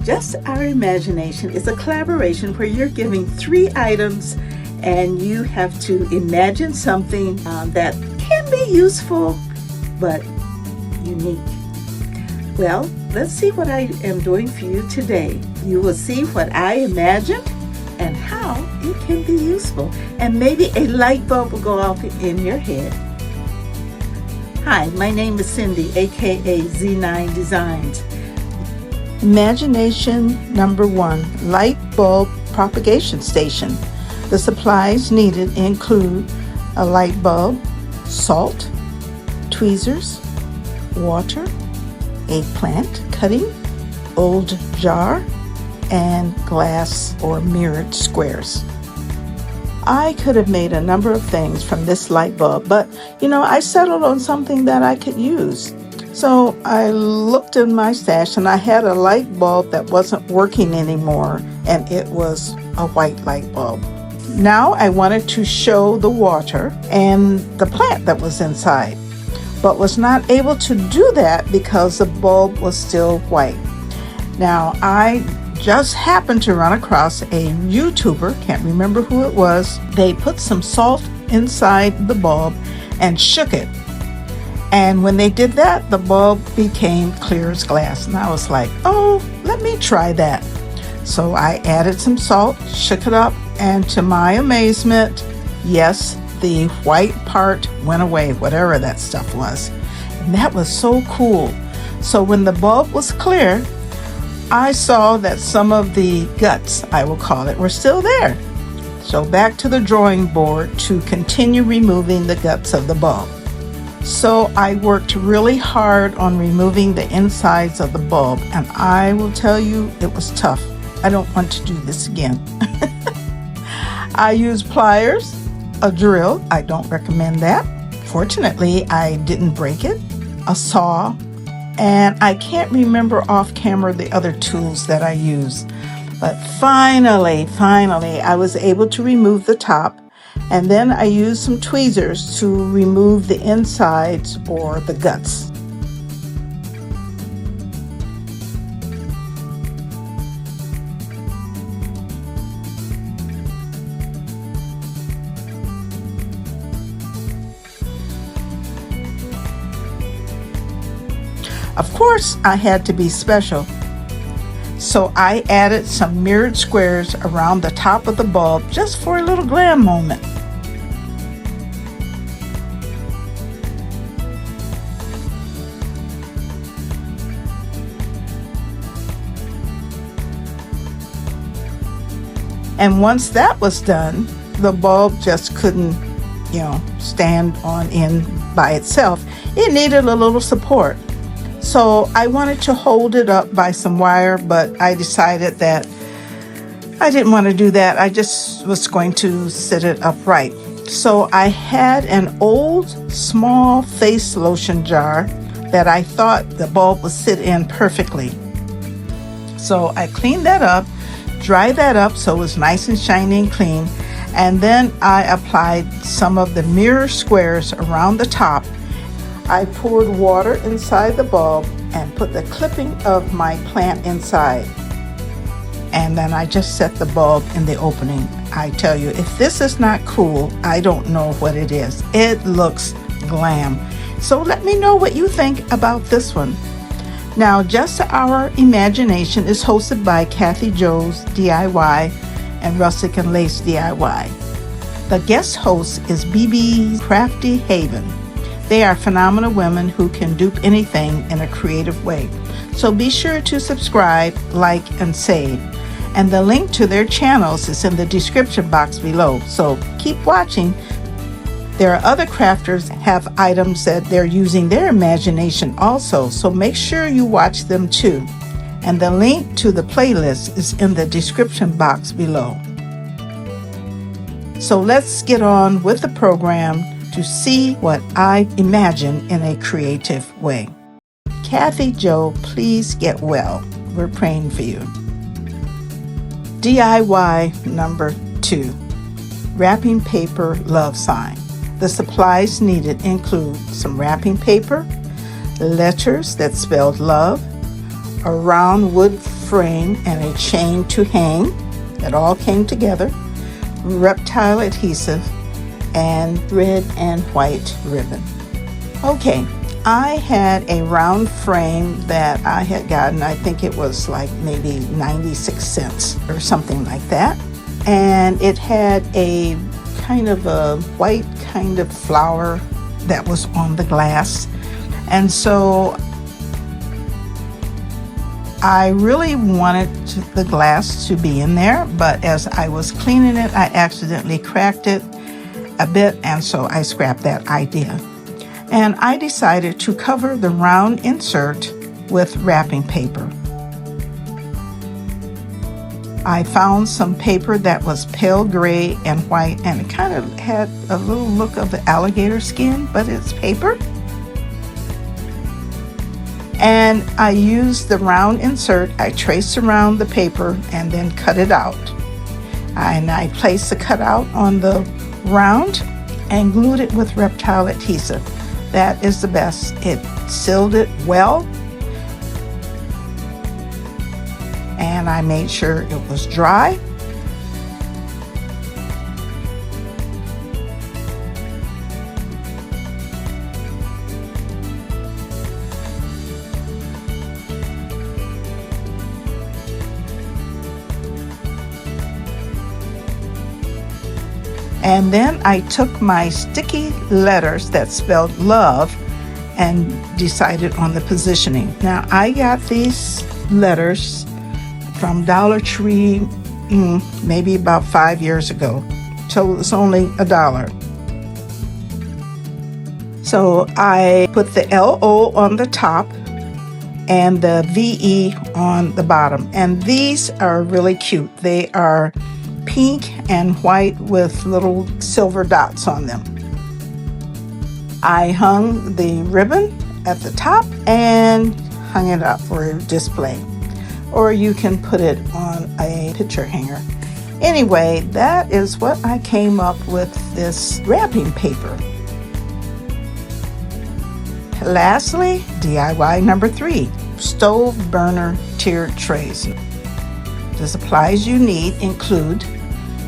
Just Our Imagination is a collaboration where you're giving 3 items and you have to imagine something that can be useful but unique. Well, let's see what I am doing for you today. You will see what I imagined and how it can be useful, and maybe a light bulb will go off in your head. Hi, my name is Cindy, aka Z9designs. Imagination number 1, light bulb propagation station. The supplies needed include a light bulb, salt, tweezers, water, a plant cutting, old jar, and glass or mirrored squares. I could have made a number of things from this light bulb, but I settled on something that I could use. So I looked in my stash and I had a light bulb that wasn't working anymore, and it was a white light bulb. Now I wanted to show the water and the plant that was inside, but was not able to do that because the bulb was still white. Now I just happened to run across a YouTuber, can't remember who it was. They put some salt inside the bulb and shook it. And when they did that, the bulb became clear as glass. And I was like, oh, let me try that. So I added some salt, shook it up, and to my amazement, yes, the white part went away, whatever that stuff was. And that was so cool. So when the bulb was clear, I saw that some of the guts, I will call it, were still there. So back to the drawing board to continue removing the guts of the bulb. So I worked really hard on removing the insides of the bulb, and I will tell you, it was tough. I don't want to do this again. I used pliers, a drill, I don't recommend that. Fortunately, I didn't break it, a saw, and I can't remember off camera the other tools that I used. But finally, I was able to remove the top, and then I used some tweezers to remove the insides or the guts. Of course, I had to be special, so I added some mirrored squares around the top of the bulb just for a little glam moment. And once that was done, the bulb just couldn't, stand on in by itself. It needed a little support. So I wanted to hold it up by some wire, but I decided that I didn't want to do that. I just was going to sit it upright. So I had an old small face lotion jar that I thought the bulb would sit in perfectly. So I cleaned that up, dried that up so it was nice and shiny and clean, and then I applied some of the mirror squares around the top. I poured water inside the bulb and put the clipping of my plant inside. And then I just set the bulb in the opening. I tell you, if this is not cool, I don't know what it is. It looks glam. So let me know what you think about this one. Now, Just Our Imagination is hosted by Kathy Joe's DIY and Rustic and Lace DIY. The guest host is BB Crafty Haven. They are phenomenal women who can dupe anything in a creative way. So be sure to subscribe, like, and save. And the link to their channels is in the description box below. So keep watching. There are other crafters have items that they're using their imagination also. So make sure you watch them too. And the link to the playlist is in the description box below. So let's get on with the program to see what I imagine in a creative way. Kathy Joe, please get well. We're praying for you. DIY number 2, wrapping paper love sign. The supplies needed include some wrapping paper, letters that spelled love, a round wood frame, and a chain to hang. It all came together. Reptile adhesive and red and white ribbon. Okay, I had a round frame that I had gotten, I think it was like maybe 96 cents or something like that. And it had a kind of a white kind of flower that was on the glass. And so I really wanted the glass to be in there, but as I was cleaning it, I accidentally cracked it a bit, and so I scrapped that idea. And I decided to cover the round insert with wrapping paper. I found some paper that was pale gray and white, and it kind of had a little look of the alligator skin, but it's paper. And I used the round insert. I traced around the paper and then cut it out. And I placed the cutout on the round and glued it with reptile adhesive. That is the best. It sealed it well. And I made sure it was dry. And then I took my sticky letters that spelled love and decided on the positioning. Now I got these letters from Dollar Tree maybe about 5 years ago. So it was only $1. So I put the LO on the top and the VE on the bottom. And these are really cute. They are pink and white with little silver dots on them. I hung the ribbon at the top and hung it up for display. Or you can put it on a picture hanger. Anyway, that is what I came up with this wrapping paper. Lastly, DIY number 3, stove burner tiered trays. The supplies you need include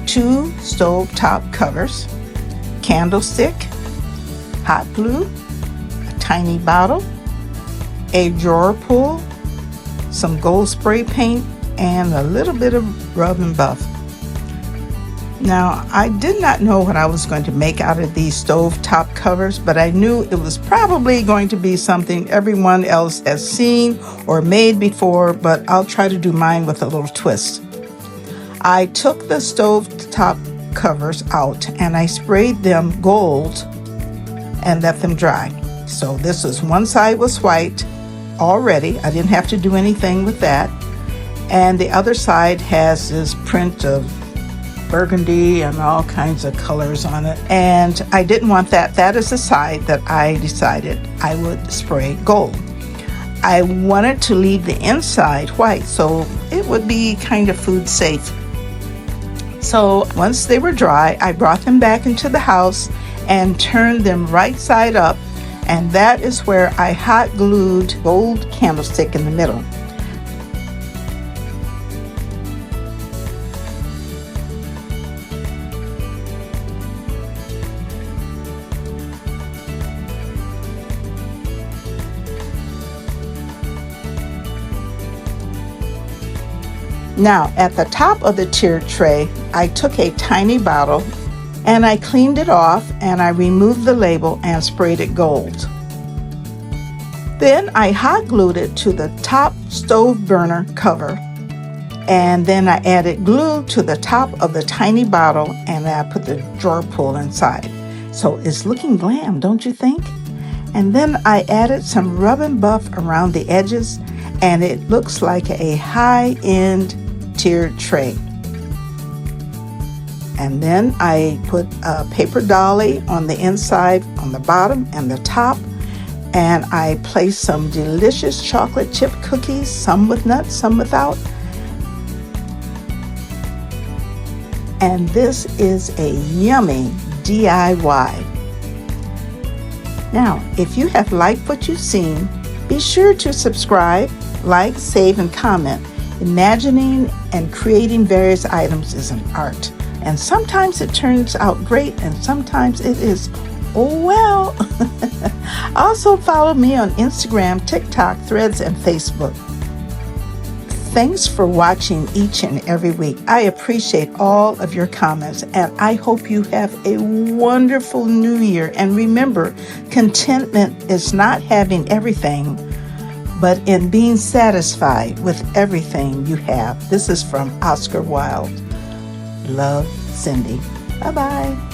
2 stove top covers, candlestick, hot glue, a tiny bottle, a drawer pull, some gold spray paint, and a little bit of rub and buff. Now, I did not know what I was going to make out of these stove top covers, but I knew it was probably going to be something everyone else has seen or made before, but I'll try to do mine with a little twist. I took the stove top covers out and I sprayed them gold and let them dry. So this was, one side was white already. I didn't have to do anything with that. And the other side has this print of burgundy and all kinds of colors on it. And I didn't want that. That is the side that I decided I would spray gold. I wanted to leave the inside white so it would be kind of food safe. So once they were dry, I brought them back into the house and turned them right side up. And that is where I hot glued gold candlestick in the middle. Now, at the top of the tiered tray, I took a tiny bottle and I cleaned it off and I removed the label and sprayed it gold. Then I hot glued it to the top stove burner cover, and then I added glue to the top of the tiny bottle and I put the drawer pull inside. So it's looking glam, don't you think? And then I added some rub and buff around the edges and it looks like a high-end tiered tray. And then I put a paper dolly on the inside, on the bottom and the top, and I placed some delicious chocolate chip cookies, some with nuts, some without. And this is a yummy DIY. Now, if you have liked what you've seen, be sure to subscribe, Like, save, and comment. Imagining and creating various items is an art. And sometimes it turns out great, and sometimes it is, oh well. Also follow me on Instagram, TikTok, Threads, and Facebook. Thanks for watching each and every week. I appreciate all of your comments, and I hope you have a wonderful new year. And remember, contentment is not having everything, but in being satisfied with everything you have. This is from Oscar Wilde. Love, Cindy. Bye-bye.